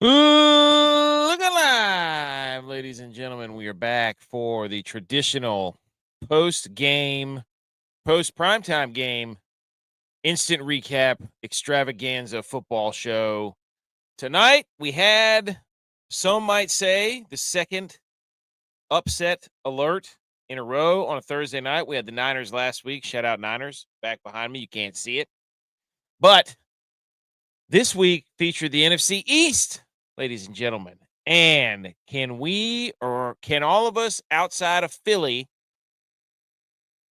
Look alive, ladies and gentlemen. We are back for the traditional post-game, post-primetime game, instant recap extravaganza football show. Tonight, we had, some might say, the second upset alert in a row on a Thursday night. We had the Niners last week. Shout out Niners. Back behind me. You can't see it. But this week featured the NFC East, ladies and gentlemen. And can we, or can all of us outside of Philly,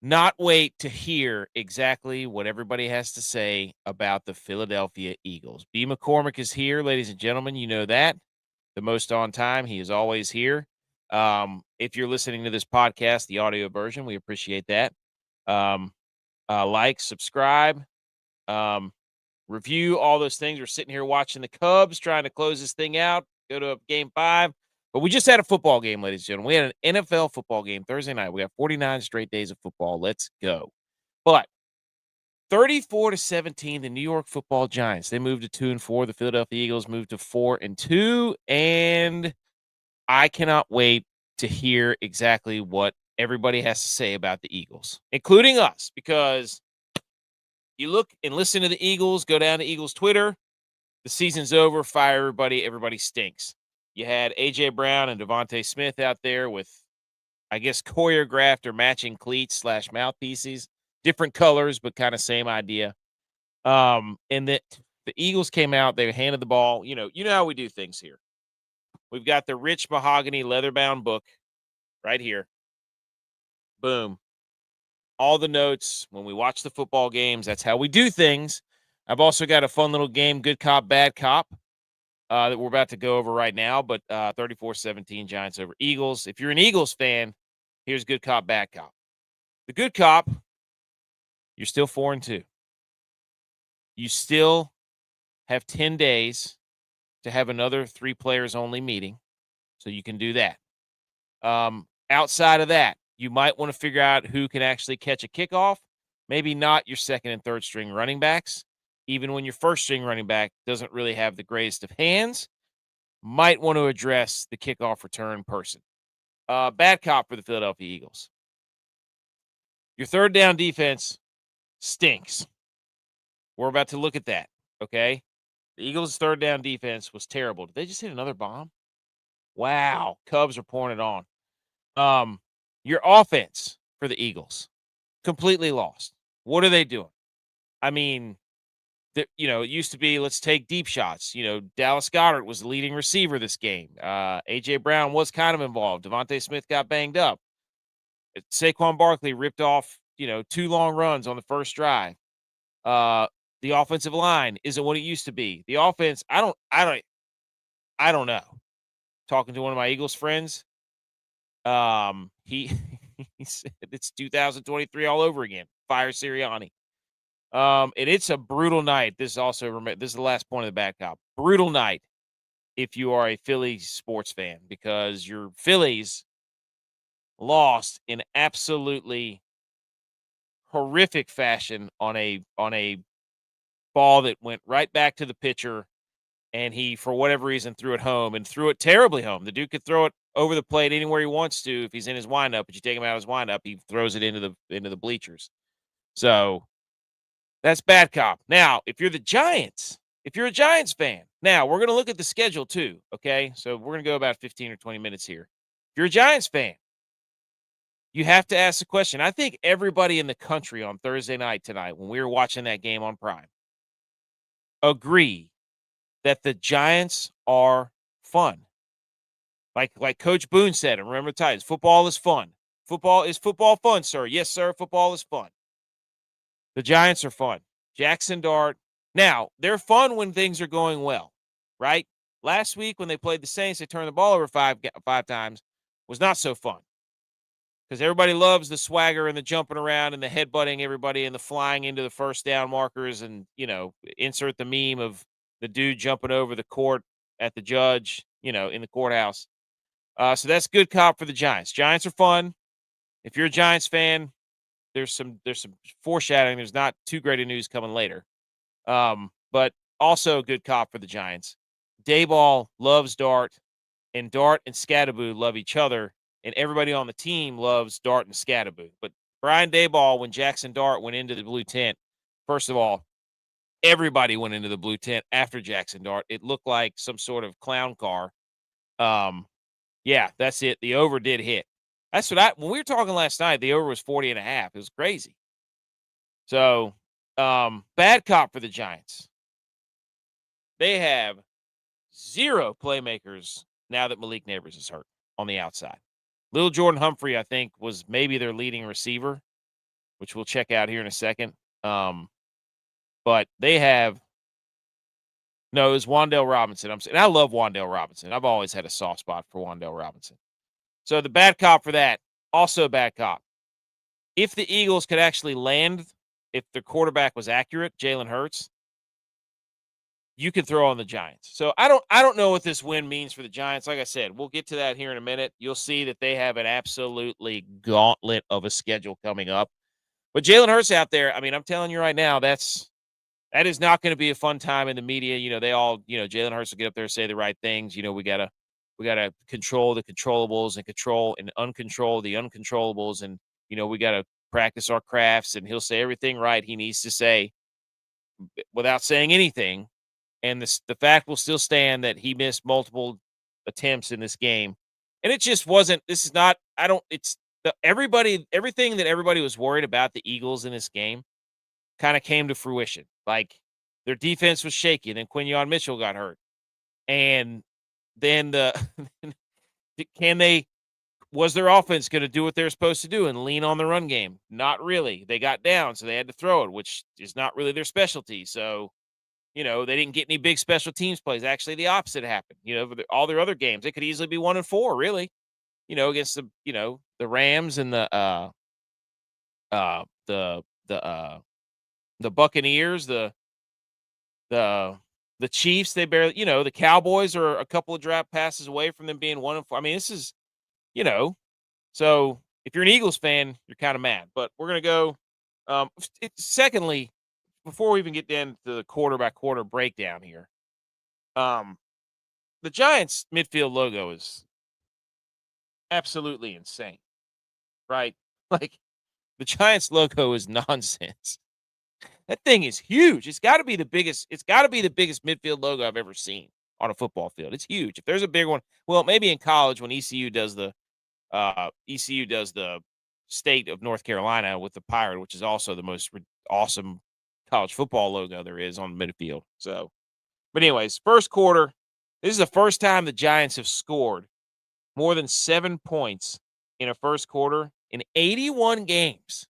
not wait to hear exactly what everybody has to say about the Philadelphia Eagles? B. McCormick is here, ladies and gentlemen. You know that. The most on time. He is always here. If you're listening to this podcast, the audio version, we appreciate that. Like, subscribe, review, all those things. We're sitting here watching the Cubs trying to close this thing out, go to game 5. But we just had a football game, ladies and gentlemen. We had an NFL football game Thursday night. We got 49 straight days of football. Let's go. But 34-17, the New York Football Giants, they moved to 2-4. The Philadelphia Eagles moved to 4-2. And I cannot wait to hear exactly what everybody has to say about the Eagles, including us, because you look and listen to the Eagles, go down to Eagles Twitter, the season's over, fire everybody, everybody stinks. You had A.J. Brown and Devontae Smith out there with, I guess, choreographed or matching cleats / mouthpieces, different colors, but kind of same idea. And that the Eagles came out, they handed the ball. You know how we do things here. We've got the rich mahogany leather-bound book right here. Boom. All the notes when we watch the football games. That's how we do things. I've also got a fun little game, Good Cop, Bad Cop, that we're about to go over right now. But 34-17 Giants over Eagles. If you're an Eagles fan, here's Good Cop, Bad Cop. The Good Cop, you're still 4-2. You still have 10 days to have another 3 players only meeting, so you can do that. Outside of that, you might want to figure out who can actually catch a kickoff. Maybe not your second and third string running backs. Even when your first string running back doesn't really have the greatest of hands, might want to address the kickoff return person. Bad cop for the Philadelphia Eagles. Your third down defense stinks. We're about to look at that, okay? The Eagles' third down defense was terrible. Did they just hit another bomb? Wow. Cubs are pouring it on. Your offense for the Eagles, completely lost. What are they doing? I mean, it used to be, let's take deep shots. Dallas Goedert was the leading receiver this game. A.J. Brown was kind of involved. Devontae Smith got banged up. Saquon Barkley ripped off, 2 long runs on the first drive. The offensive line isn't what it used to be. The offense, I don't know. Talking to one of my Eagles friends, he said it's 2023 all over again. Fire Sirianni. And it's a brutal night. This is the last point of the bad cop. Brutal night if you are a Philly sports fan, because your Phillies lost in absolutely horrific fashion on a ball that went right back to the pitcher, and he, for whatever reason, threw it home and threw it terribly home. The dude could throw it over the plate anywhere he wants to if he's in his windup, but you take him out of his windup, he throws it into the bleachers. So that's bad cop. Now, if you're a Giants fan, now we're going to look at the schedule too, okay? So we're going to go about 15 or 20 minutes here. If you're a Giants fan, you have to ask the question. I think everybody in the country on Thursday night tonight, when we were watching that game on Prime, agree that the Giants are fun. Like Coach Boone said, and remember the Titans, football is fun. Football is fun, sir. Yes, sir, football is fun. The Giants are fun. Jackson Dart. Now, they're fun when things are going well, right? Last week when they played the Saints, they turned the ball over five times. Was not so fun, because everybody loves the swagger and the jumping around and the headbutting everybody and the flying into the first down markers, and, insert the meme of the dude jumping over the court at the judge, in the courthouse. So that's good cop for the Giants. Giants are fun. If you're a Giants fan, there's some foreshadowing. There's not too great of news coming later. But also good cop for the Giants. Daboll loves Dart, and Dart and Skattebo love each other, and everybody on the team loves Dart and Skattebo. But Brian Daboll, when Jackson Dart went into the blue tent, first of all, everybody went into the blue tent after Jackson Dart. It looked like some sort of clown car. Yeah, that's it. The over did hit. That's what when we were talking last night, the over was 40.5. It was crazy. So, bad cop for the Giants. They have 0 playmakers now that Malik Neighbors is hurt on the outside. Little Jordan Humphrey, I think, was maybe their leading receiver, which we'll check out here in a second. But they have no, it was Wan'Dale Robinson. And I love Wan'Dale Robinson. I've always had a soft spot for Wan'Dale Robinson. So the bad cop for that, also a bad cop. If the Eagles could actually land, if the quarterback was accurate, Jalen Hurts, you could throw on the Giants. So I don't know what this win means for the Giants. Like I said, we'll get to that here in a minute. You'll see that they have an absolutely gauntlet of a schedule coming up. But Jalen Hurts out there, I mean, I'm telling you right now, that is not going to be a fun time in the media. You know, they all, Jalen Hurts will get up there and say the right things. You know, we gotta control the controllables and control and uncontrol the uncontrollables, and we gotta practice our crafts. And he'll say everything right he needs to say without saying anything. And the fact will still stand that he missed multiple attempts in this game, and it just wasn't. This is not. I don't. It's everything that everybody was worried about the Eagles in this game kind of came to fruition. Like, their defense was shaky, and then Quinyon Mitchell got hurt. And then was their offense going to do what they're supposed to do and lean on the run game? Not really. They got down, so they had to throw it, which is not really their specialty. So, they didn't get any big special teams plays. Actually, the opposite happened. All their other games, they could easily be 1-4, really, against the Rams and the Buccaneers, the Chiefs. They barely, the Cowboys are a couple of draft passes away from them being 1-4. I mean, this is, so if you're an Eagles fan, you're kind of mad. But we're gonna go. Secondly, before we even get into the quarter by quarter breakdown here, the Giants midfield logo is absolutely insane, right? Like, the Giants logo is nonsense. That thing is huge. It's got to be the biggest. It's got to be the biggest midfield logo I've ever seen on a football field. It's huge. If there's a big one, well, maybe in college when ECU does the state of North Carolina with the pirate, which is also the most awesome college football logo there is on the midfield. So, but anyways, first quarter. This is the first time the Giants have scored more than 7 points in a first quarter in 81 games.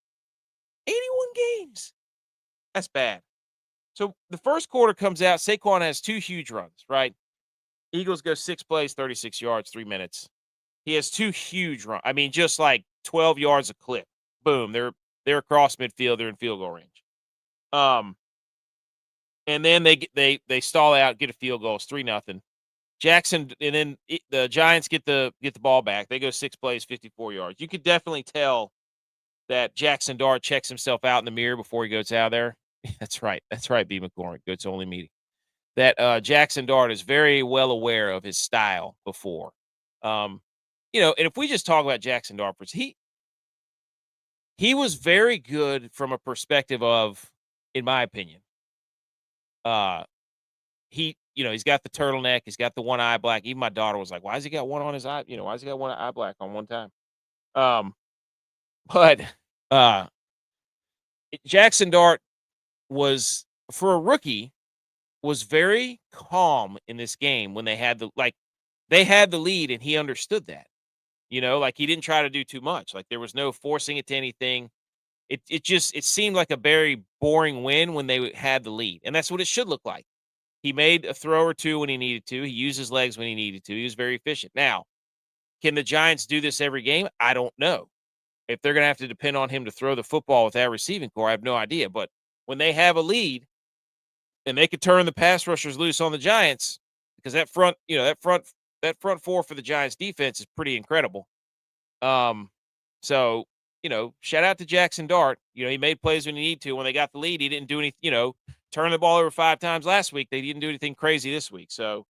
81 games. That's bad. So the first quarter comes out. Saquon has 2 huge runs, right? Eagles go 6 plays, 36 yards, 3 minutes. He has 2 huge runs. I mean, just like 12 yards a clip. Boom. They're across midfield. They're in field goal range. And then they stall out, get a field goal. It's 3-0. Jackson, and then the Giants get the ball back. They go 6 plays, 54 yards. You could definitely tell that Jackson Dart checks himself out in the mirror before he goes out there. That's right. That's right, B. McCormick. Goats only meeting. That Jackson Dart is very well aware of his style before. And if we just talk about Jackson Dart, he was very good from a perspective of, in my opinion, he's got the turtleneck, he's got the one eye black. Even my daughter was like, "Why has he got one on his eye? Why has he got one eye black on one time?" But Jackson Dart was, for a rookie, was very calm in this game when they had the lead, and he understood that. Like, he didn't try to do too much. Like, there was no forcing it to anything. It seemed like a very boring win when they had the lead, and that's what it should look like. He made a throw or two when he needed to. He used his legs when he needed to. He was very efficient. Now, can the Giants do this every game? I don't know. If they're going to have to depend on him to throw the football with that receiving core, I have no idea. But when they have a lead and they could turn the pass rushers loose on the Giants, because that front four for the Giants defense is pretty incredible. So, shout out to Jackson Dart. He made plays when he needed to. When they got the lead, he didn't do anything, turn the ball over 5 times last week. They didn't do anything crazy this week. So,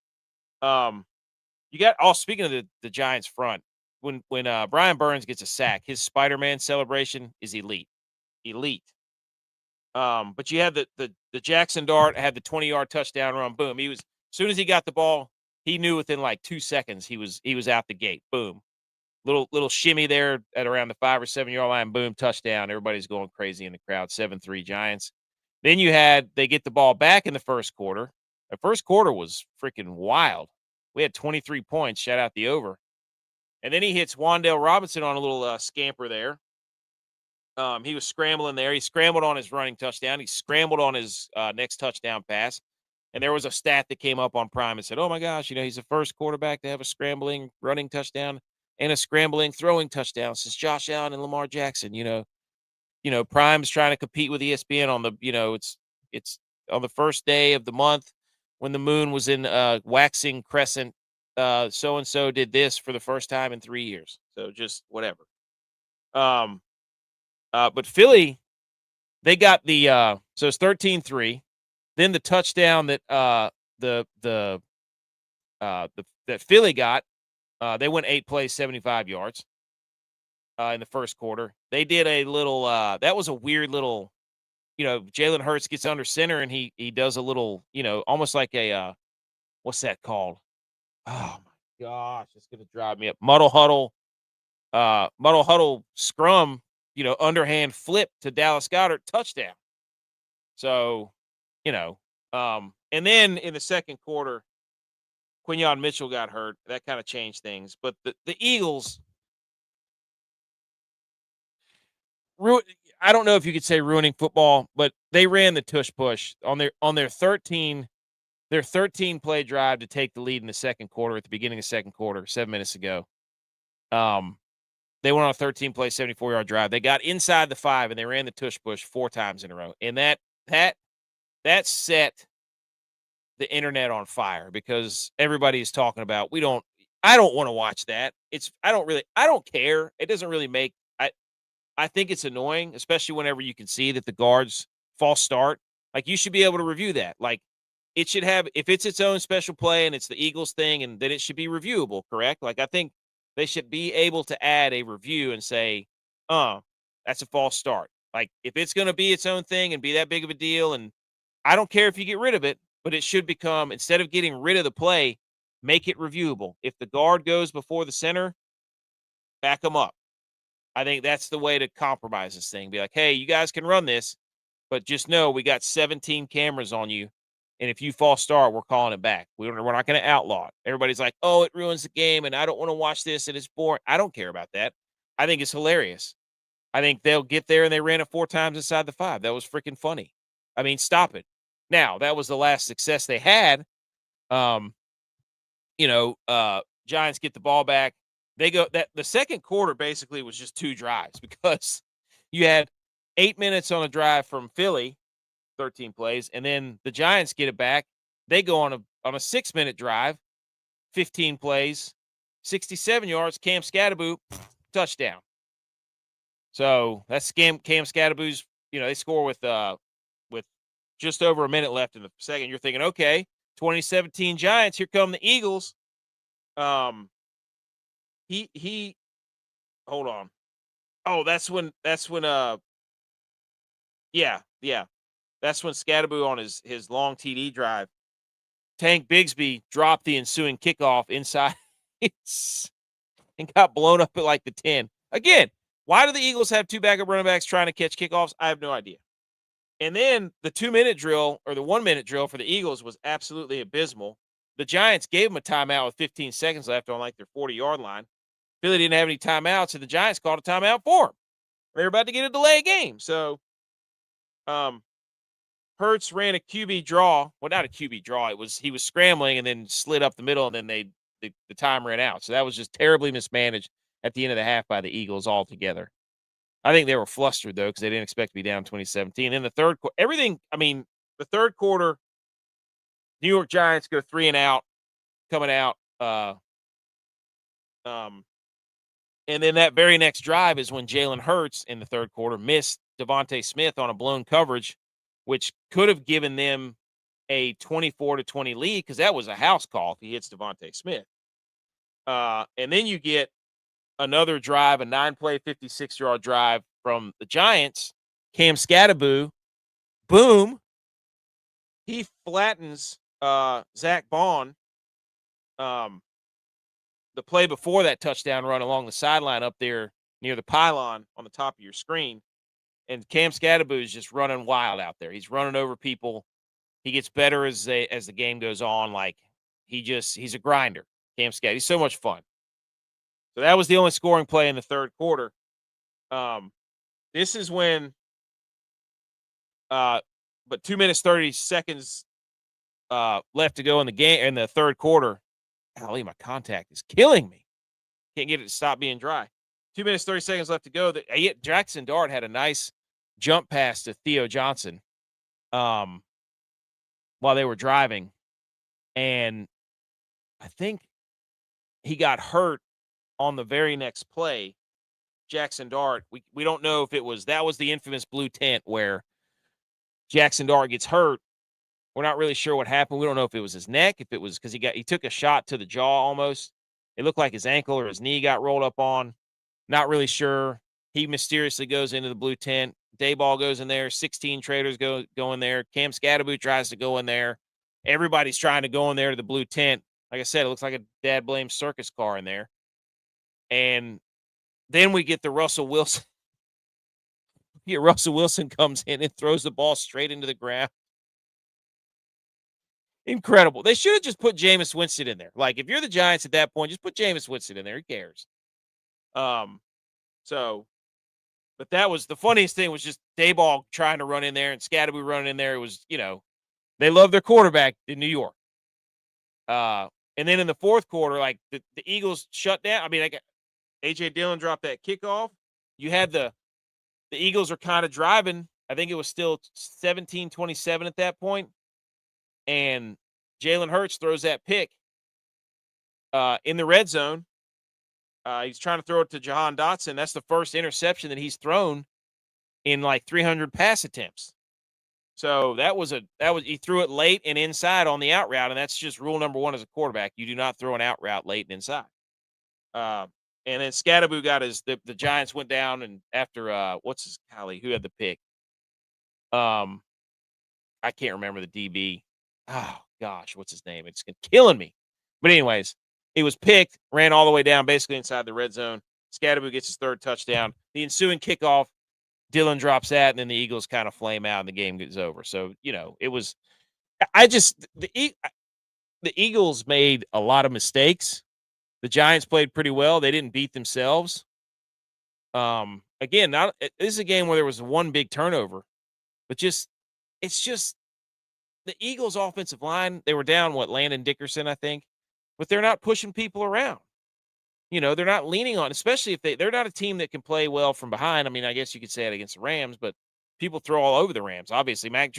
You got speaking of the Giants front, when Brian Burns gets a sack, his Spider-Man celebration is elite. Elite. But you had the Jackson Dart had the 20-yard touchdown run. Boom. He was as soon as he got the ball, he knew within like 2 seconds he was out the gate. Boom. Little shimmy there at around the 5 or 7-yard line. Boom, touchdown. Everybody's going crazy in the crowd. 7-3 Giants. Then they get the ball back in the first quarter. The first quarter was freaking wild. We had 23 points. Shout out the over. And then he hits Wandale Robinson on a little scamper there. He was scrambling there. He scrambled on his running touchdown. He scrambled on his next touchdown pass. And there was a stat that came up on Prime and said, "Oh my gosh, he's the first quarterback to have a scrambling running touchdown and a scrambling throwing touchdown since Josh Allen and Lamar Jackson." Prime's trying to compete with ESPN on the, it's on the first day of the month when the moon was in waxing crescent. So and so did this for the first time in 3 years. So just whatever. But Philly, they got so it's 13-3. Then the touchdown that that Philly got, they went 8 plays, 75 yards in the first quarter. They did a little that was a weird little, Jalen Hurts gets under center and he does a little, almost like a what's that called? Oh my gosh, it's gonna drive me up. Muddle huddle scrum, underhand flip to Dallas Goedert, touchdown. So, and then in the second quarter, Quinyon Mitchell got hurt. That kind of changed things. But the Eagles, I don't know if you could say ruining football, but they ran the tush push on their 13 play drive to take the lead in the second quarter at the beginning of the second quarter, 7 minutes ago. They went on a 13 play, 74-yard drive. They got inside the 5 and they ran the tush push 4 times in a row. And that set the internet on fire because everybody is talking about I don't want to watch that. I don't care. It doesn't really make I think it's annoying, especially whenever you can see that the guards false start. Like you should be able to review that. Like it should have, if it's its own special play and it's the Eagles thing, and then it should be reviewable, correct? Like I think they should be able to add a review and say, that's a false start. Like if it's going to be its own thing and be that big of a deal, and I don't care if you get rid of it, but it should become, instead of getting rid of the play, make it reviewable. If the guard goes before the center, back them up. I think that's the way to compromise this thing. Be like, hey, you guys can run this, but just know we got 17 cameras on you. And if you false start, we're calling it back. We're not going to outlaw it. Everybody's like, oh, it ruins the game, and I don't want to watch this, and it's boring. I don't care about that. I think it's hilarious. I think they'll get there, and they ran it 4 times inside the 5. That was freaking funny. I mean, stop it. Now, that was the last success they had. Giants get the ball back. They go that the second quarter basically was just 2 drives because you had 8 minutes on a drive from Philly, 13 plays, and then the Giants get it back. They go on a 6-minute drive, 15 plays, 67 yards. Cam Skattebo, touchdown. So that's Cam Skattebo's. They score with just over a minute left in the second. You're thinking, okay, 2017 Giants. Here come the Eagles. He hold on. Oh, that's when yeah. That's when Skattebo on his long TD drive, Tank Bigsby dropped the ensuing kickoff inside and got blown up at like the 10. Again, why do the Eagles have 2 backup running backs trying to catch kickoffs? I have no idea. And then the 2-minute drill or the 1-minute drill for the Eagles was absolutely abysmal. The Giants gave them a timeout with 15 seconds left on like their 40-yard line. Philly didn't have any timeouts, and the Giants called a timeout for them. They were about to get a delay game. So Hurts ran a QB draw. Well, not a QB draw. He was scrambling and then slid up the middle, and then the time ran out. So that was just terribly mismanaged at the end of the half by the Eagles altogether. I think they were flustered, though, because they didn't expect to be down 2017. In the third quarter, the third quarter, New York Giants go 3 and out, coming out. And then that very next drive is when Jalen Hurts in the third quarter missed Devontae Smith on a blown coverage, which could have given them a 24-20 lead because that was a house call if he hits Devontae Smith. And then you get another drive, a 9-play, 56-yard drive from the Giants. Cam Skattebo, boom, he flattens Zach Bond. The play before that touchdown run along the sideline up there near the pylon on the top of your screen. And Cam Skattebo is just running wild out there. He's running over people. He gets better as the game goes on. Like he's a grinder. Cam Skattebo. He's so much fun. So that was the only scoring play in the third quarter. This is when, but 2 minutes 30 seconds left to go in the game in the third quarter. Golly, my contact is killing me. Can't get it to stop being dry. 2 minutes 30 seconds left to go. Jackson Dart had a nice jump pass to Theo Johnson, while they were driving, and I think he got hurt on the very next play. Jackson Dart. We don't know if that was the infamous blue tent where Jackson Dart gets hurt. We're not really sure what happened. We don't know if it was his neck, if it was because he took a shot to the jaw almost. It looked like his ankle or his knee got rolled up on. Not really sure. He mysteriously goes into the blue tent. Dayball goes in there. 16 traders go in there. Cam Skattebo tries to go in there. Everybody's trying to go in there to the blue tent. Like I said, it looks like a dad blamed circus car in there. And then we get the Russell Wilson. Russell Wilson comes in and throws the ball straight into the ground. Incredible. They should have just put Jameis Winston in there. Like, if you're the Giants at that point, just put Jameis Winston in there. Who cares? But that was the funniest thing was just Dayball trying to run in there and Skattebo running in there. It was, they love their quarterback in New York. And then in the fourth quarter, like the Eagles shut down. I mean, like A.J. Dillon dropped that kickoff. You had the Eagles are kind of driving. I think it was still 17-27 at that point. And Jalen Hurts throws that pick in the red zone. He's trying to throw it to Jahan Dotson. That's the first interception that he's thrown in like 300 pass attempts. So he threw it late and inside on the out route, and that's just rule number one as a quarterback. You do not throw an out route late and inside. And then Skattebo got the Giants went down, and after who had the pick? I can't remember the DB. Oh gosh, what's his name? It's killing me. But anyways, he was picked, ran all the way down, basically inside the red zone. Skattebo gets his third touchdown. The ensuing kickoff, Dillon drops that, and then the Eagles kind of flame out, and the game gets over. So it was. The Eagles made a lot of mistakes. The Giants played pretty well. They didn't beat themselves. Again, this is a game where there was one big turnover, but it's just the Eagles' offensive line. They were down Landon Dickerson, I think, but they're not pushing people around. They're not leaning on, especially if they're not a team that can play well from behind. I mean, I guess you could say it against the Rams, but people throw all over the Rams. Obviously, Mac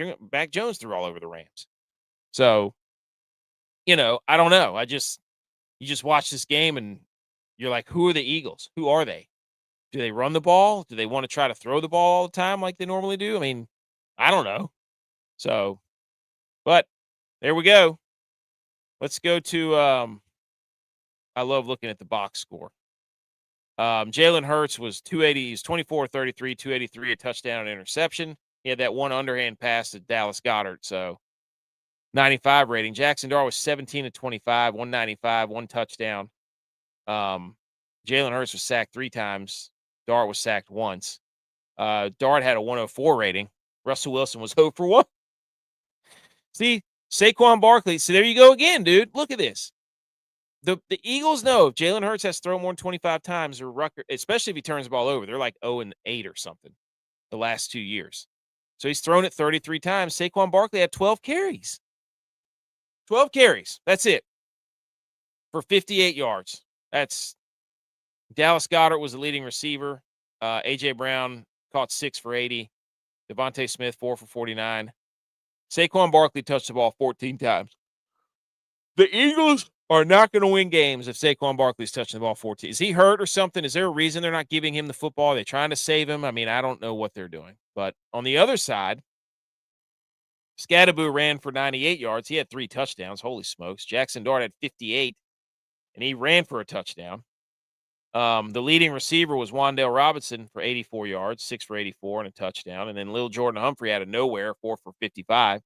Jones threw all over the Rams. So, I don't know. You just watch this game and you're like, who are the Eagles? Who are they? Do they run the ball? Do they want to try to throw the ball all the time like they normally do? I mean, I don't know. So, but there we go. Let's go to, I love looking at the box score. Jalen Hurts was 280. He's 24-33, 283, a touchdown and interception. He had that one underhand pass to Dallas Goedert. So 95 rating. Jackson Dart was 17-25, 195, one touchdown. Jalen Hurts was sacked 3 times. Dart was sacked once. Dart had a 104 rating. Russell Wilson was 0 for 1. See, Saquon Barkley. So there you go again, dude. Look at this. The Eagles know if Jalen Hurts has thrown more than 25 times, or Rucker, especially if he turns the ball over, they're like 0-8 or something the last 2 years. So he's thrown it 33 times. Saquon Barkley had 12 carries. 12 carries. That's it. For 58 yards. That's Dallas Goedert was the leading receiver. A.J. Brown caught 6 for 80. Devontae Smith, 4 for 49. Saquon Barkley touched the ball 14 times. The Eagles are not going to win games if Saquon Barkley's touching the ball 14. Is he hurt or something? Is there a reason they're not giving him the football? Are they trying to save him? I mean, I don't know what they're doing. But on the other side, Skattebo ran for 98 yards. He had 3 touchdowns. Holy smokes. Jackson Dart had 58, and he ran for a touchdown. The leading receiver was Wan'Dale Robinson for 84 yards, 6 for 84 and a touchdown. And then Lil Jordan Humphrey out of nowhere, 4 for 55.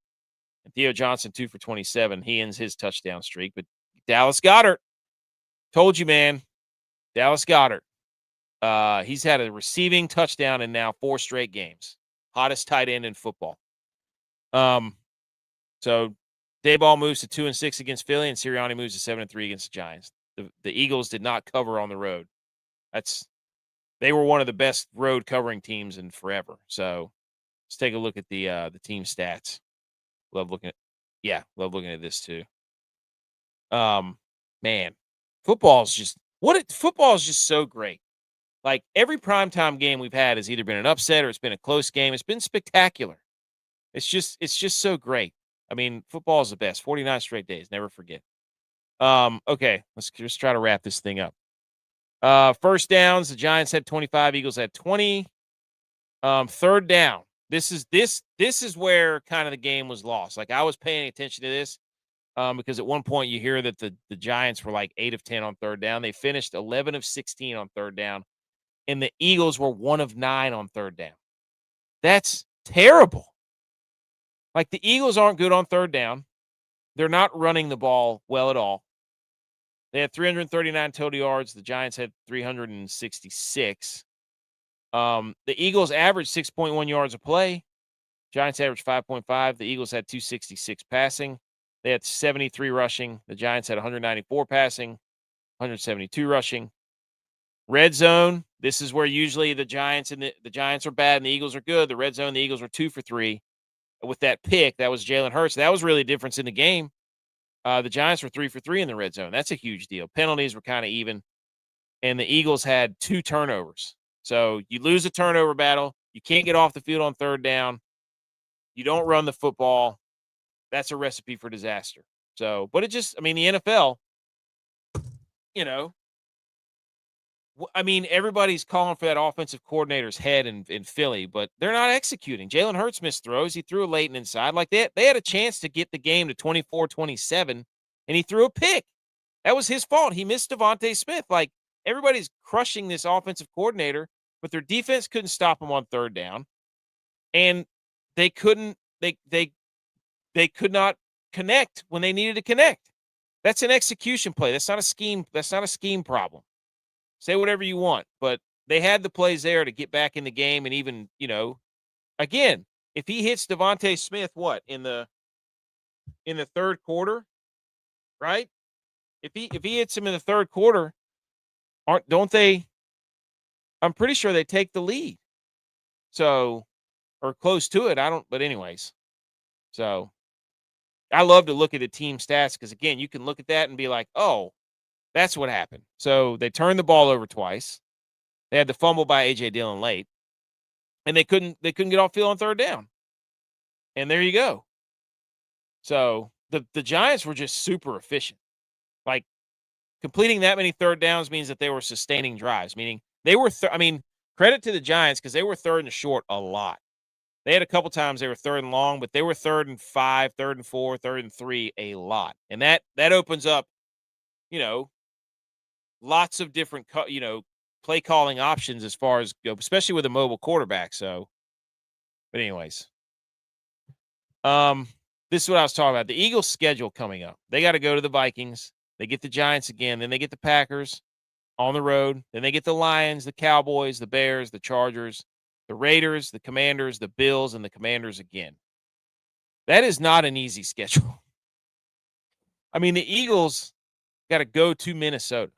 And Theo Johnson, 2 for 27. He ends his touchdown streak. But Dallas Goedert, told you, man. Dallas Goedert. He's had a receiving touchdown in now 4 straight games. Hottest tight end in football. So Dayball moves to 2-6 against Philly, and Sirianni moves to 7-3 against the Giants. The Eagles did not cover on the road. They were one of the best road covering teams in forever. So let's take a look at the team stats. Love looking at this too. Man, football is just so great. Like every primetime game we've had has either been an upset or it's been a close game. It's been spectacular. It's just so great. I mean, football is the best. 49 straight days. Never forget. Okay, let's just try to wrap this thing up. First downs, the Giants had 25, Eagles had 20. Third down. This is where kind of the game was lost. Like I was paying attention to this because at one point you hear that the Giants were like 8 of 10 on third down. They finished 11 of 16 on third down, and the Eagles were 1 of 9 on third down. That's terrible. Like the Eagles aren't good on third down. They're not running the ball well at all. They had 339 total yards. The Giants had 366. The Eagles averaged 6.1 yards a play. Giants averaged 5.5. The Eagles had 266 passing. They had 73 rushing. The Giants had 194 passing, 172 rushing. Red zone. This is where usually the Giants are bad and the Eagles are good. The red zone, the Eagles were 2 for 3 with that pick. That was Jalen Hurts. That was really a difference in the game. The Giants were 3 for 3 in the red zone. That's a huge deal. Penalties were kind of even. And the Eagles had 2 turnovers. So you lose a turnover battle. You can't get off the field on third down. You don't run the football. That's a recipe for disaster. So, but the NFL, everybody's calling for that offensive coordinator's head in Philly, but they're not executing. Jalen Hurts missed throws. He threw a late and inside. Like they had a chance to get the game to 24-27, and he threw a pick. That was his fault. He missed Devontae Smith. Like everybody's crushing this offensive coordinator, but their defense couldn't stop him on third down, and they couldn't. They could not connect when they needed to connect. That's an execution play. That's not a scheme. That's not a scheme problem. Say whatever you want, but they had the plays there to get back in the game. And even, again, if he hits Devontae Smith, in the third quarter, right? If he hits him in the third quarter, don't they? I'm pretty sure they take the lead. So, or close to it. But anyways. So I love to look at the team stats because again, you can look at that and be like, oh, that's what happened. So they turned the ball over twice. They had the fumble by A.J. Dillon late, and they couldn't get off field on third down. And there you go. So the Giants were just super efficient. Like completing that many third downs means that they were sustaining drives, meaning they were. Credit to the Giants because they were third and short a lot. They had a couple times they were third and long, but they were 3rd and 5, 3rd and 4, 3rd and 3 a lot, and that opens up, lots of different, play calling options as far as especially with a mobile quarterback. So, but anyways, this is what I was talking about. The Eagles' schedule coming up. They got to go to the Vikings. They get the Giants again. Then they get the Packers on the road. Then they get the Lions, the Cowboys, the Bears, the Chargers, the Raiders, the Commanders, the Bills, and the Commanders again. That is not an easy schedule. The Eagles got to go to Minnesota.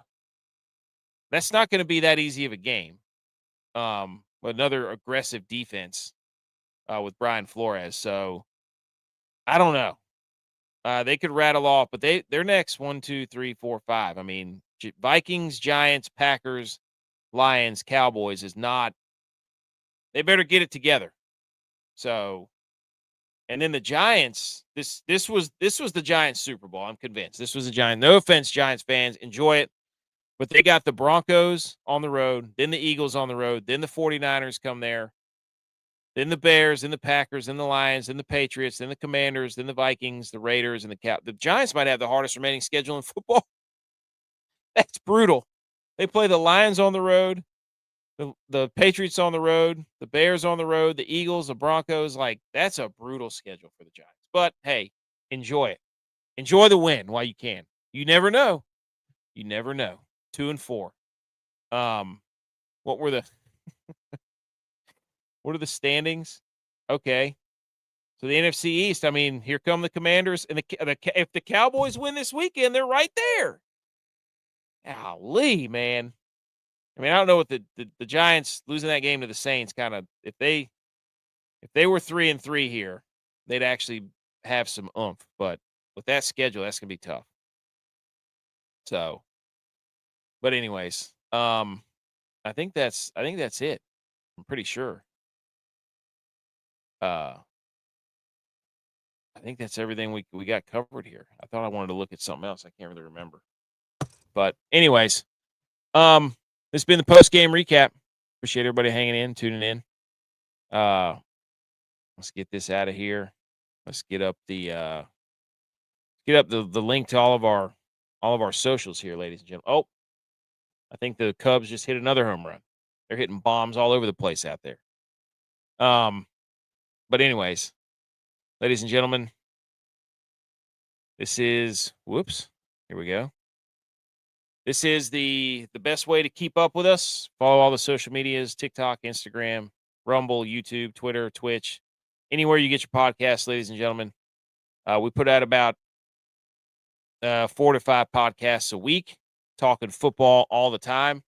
That's not going to be that easy of a game. Another aggressive defense with Brian Flores. So I don't know. They could rattle off, but their next 1, 2, 3, 4, 5. Vikings, Giants, Packers, Lions, Cowboys is not. They better get it together. So, and then the Giants. This was the Giants Super Bowl. I'm convinced this was the Giants. No offense, Giants fans, enjoy it. But they got the Broncos on the road, then the Eagles on the road, then the 49ers come there. then the Bears, then the Packers, then the Lions, then the Patriots, then the Commanders, then the Vikings, the Raiders, and the Giants might have the hardest remaining schedule in football. That's brutal. They play the Lions on the road, the Patriots on the road, the Bears on the road, the Eagles, the Broncos. Like, that's a brutal schedule for the Giants. But hey, enjoy it. Enjoy the win while you can. You never know. You never know. 2-4. What were the what are the standings? Okay. So the NFC East, I mean, here come the Commanders, and if the Cowboys win this weekend, they're right there. Golly, man. I mean, I don't know what the Giants losing that game to the Saints kind of if they were 3-3 here, they'd actually have some oomph. But with that schedule, that's gonna be tough. So, but anyways, I think that's it. I'm pretty sure. Uh, I think that's everything we got covered here. I thought I wanted to look at something else. I can't really remember. But anyways, this has been the post game recap. Appreciate everybody hanging in, tuning in. Let's get this out of here. Let's get up the link to all of our socials here, ladies and gentlemen. Oh, I think the Cubs just hit another home run. They're hitting bombs all over the place out there. But anyways, ladies and gentlemen, this is here we go. This is the best way to keep up with us. Follow all the social medias: TikTok, Instagram, Rumble, YouTube, Twitter, Twitch, anywhere you get your podcasts, ladies and gentlemen. We put out about 4 to 5 podcasts a week, talking football all the time.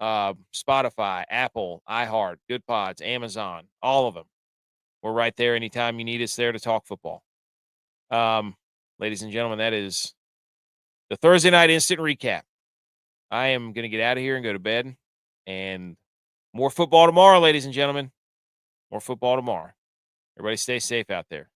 Spotify, Apple, iHeart, Good Pods, Amazon, all of them. We're right there anytime you need us there to talk football. Ladies and gentlemen, that is the Thursday night instant recap. I am going to get out of here and go to bed. And more football tomorrow, ladies and gentlemen. More football tomorrow. Everybody stay safe out there.